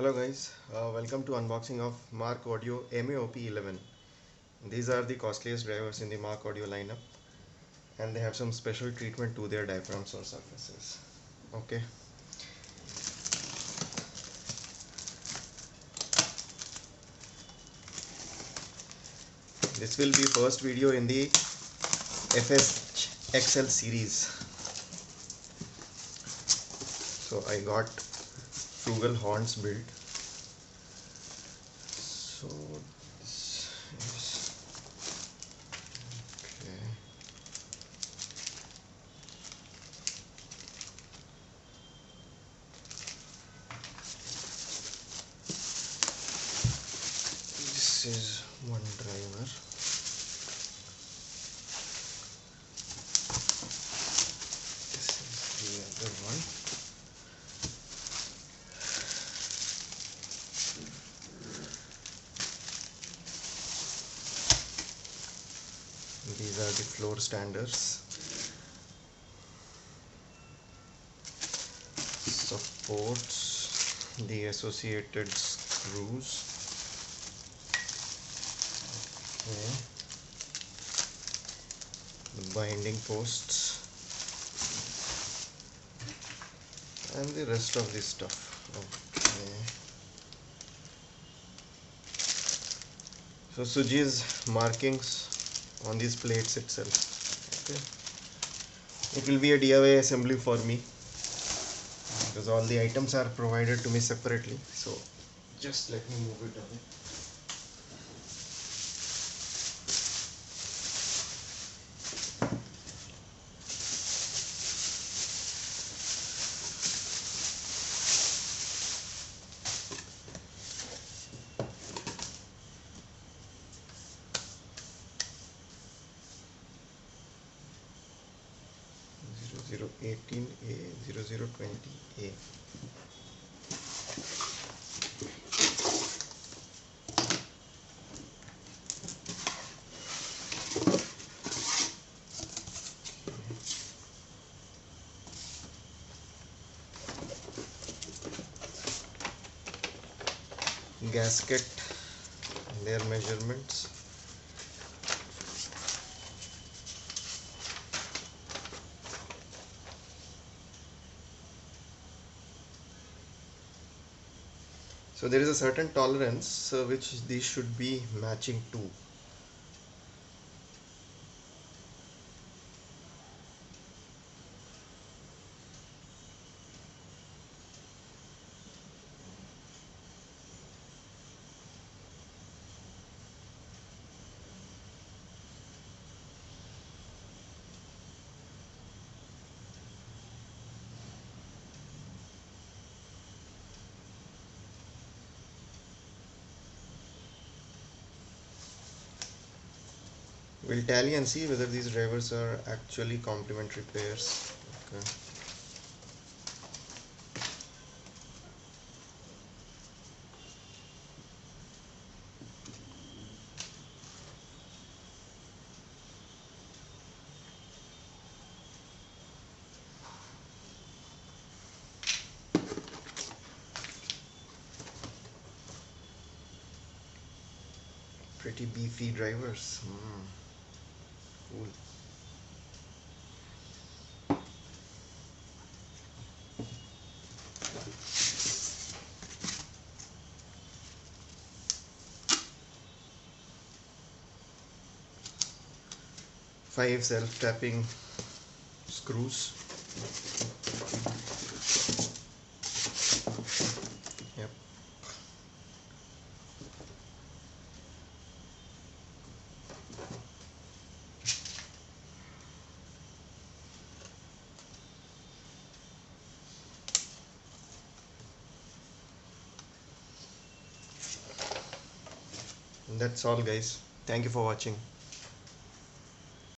Hello guys, welcome to unboxing of Mark Audio MAOP11. These are the costliest drivers in the Mark Audio lineup, and they have some special treatment to their diaphragms or surfaces. Okay, this will be first video in the FSXL series. So I got Frugal horns built. So this is okay. This is one driver. This is the other one. These are the floor standers. Supports, the associated screws. Okay. The binding posts and the rest of this stuff. Okay. So Suji's markings on these plates itself. Okay. It will be a DIY assembly for me because all the items are provided to me separately. So just let me move it away. 0018A, 0020A. Gasket, their measurements. So there is a certain tolerance which these should be matching to. We'll tally and see whether these drivers are actually complementary pairs. Okay. Pretty beefy drivers. Cool. Five self-tapping screws. Yep. And that's all guys. Thank you for watching.